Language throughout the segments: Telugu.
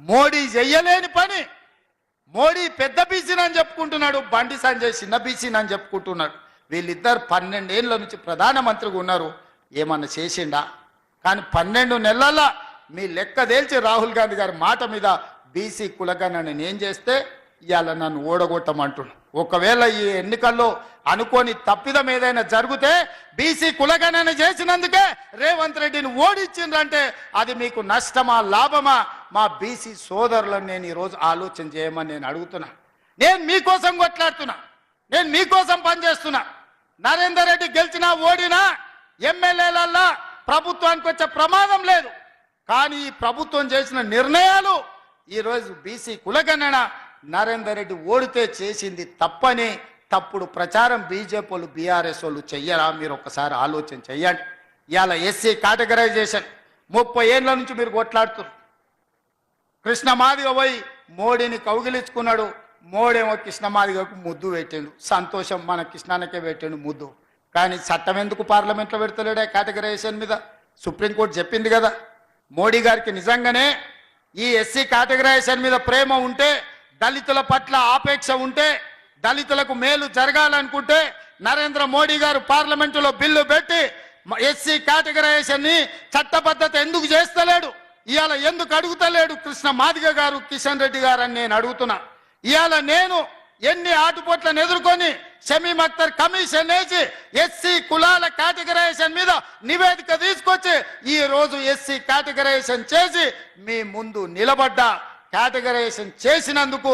మోడీ చెయ్యలేని పని. మోడీ పెద్ద బీసీనని చెప్పుకుంటున్నాడు, బండి సంజయ్ చిన్న బీసీనని చెప్పుకుంటున్నాడు. వీళ్ళిద్దరు 12 ఏళ్ల నుంచి ప్రధానమంత్రిగా ఉన్నారు, ఏమన్నా చేసిండా? కానీ 12 నెలల మీ లెక్క తేల్చి రాహుల్ గాంధీ గారి మాట మీద బీసీ కులగణన నేను చేస్తే ఇవాళ నన్ను ఓడగొట్టమంటున్నాను. ఒకవేళ ఈ ఎన్నికల్లో అనుకోని తప్పిదం ఏదైనా జరిగితే బీసీ కులగణన చేసినందుకే రేవంత్ రెడ్డిని ఓడించిండ్రంటే అది మీకు నష్టమా లాభమా? మా బీసీ సోదరులను నేను ఈరోజు ఆలోచన చేయమని నేను అడుగుతున్నా. నేను మీకోసం కొట్లాడుతున్నా, నేను మీకోసం పనిచేస్తున్నా. నరేందర్ రెడ్డి గెలిచినా ఓడినా ఎమ్మెల్యేలల్లా ప్రభుత్వానికి వచ్చే ప్రమాదం లేదు. కానీ ఈ ప్రభుత్వం చేసిన నిర్ణయాలు ఈరోజు బీసీ కులగణన నరేందర్ రెడ్డి ఓడితే చేసింది తప్పని తప్పుడు ప్రచారం బీజేపీ వాళ్ళు బీఆర్ఎస్ వాళ్ళు చెయ్యరా? మీరు ఒక్కసారి ఆలోచన చెయ్యండి. ఇవాళ ఎస్సీ కేటగరైజేషన్ 30 ఏళ్ళ నుంచి మీరు కొట్లాడుతున్నారు. కృష్ణమాదిగ పోయి మోడీని కౌగిలించుకున్నాడు, మోడేమో కృష్ణమాదిగకు ముద్దు పెట్టిండు. సంతోషం, మన కృష్ణానికే పెట్టిండు ముద్దు. కానీ చట్టం ఎందుకు పార్లమెంట్లో పెడతలేడే కేటగరైజేషన్ మీద? సుప్రీంకోర్టు చెప్పింది కదా. మోడీ గారికి నిజంగానే ఈ ఎస్సీ కేటగరైజేషన్ మీద ప్రేమ ఉంటే, దళితుల పట్ల ఆపేక్ష ఉంటే, దళితులకు మేలు జరగాలనుకుంటే నరేంద్ర మోడీ గారు పార్లమెంటులో బిల్లు పెట్టి ఎస్సీ కేటగరైజేషన్ ని చట్టబద్ధత ఎందుకు చేస్తలేడు? ఇవాళ ఎందుకు అడుగుతలేడు కృష్ణ మాదిగ గారు, కిషన్ రెడ్డి గారు అని నేను అడుగుతున్నా. ఇవాళ నేను ఎన్ని ఆటుపోట్లను ఎదుర్కొని షమీమ్ అఖ్తర్ కమిషన్ వేసి ఎస్సీ కులాల కేటగరైజేషన్ మీద నివేదిక తీసుకొచ్చి ఈ రోజు ఎస్సీ కేటగరైజేషన్ చేసి మీ ముందు నిలబడ్డా. కేటగరైజేషన్ చేసినందుకు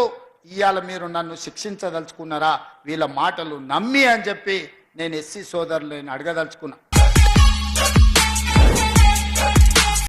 ఇవాళ మీరు నన్ను శిక్షించదలుచుకున్నారా? వీళ్ళ మాటలు నమ్మి అని చెప్పి నేను ఎస్సీ సోదరులను అడగదలుచుకున్నా.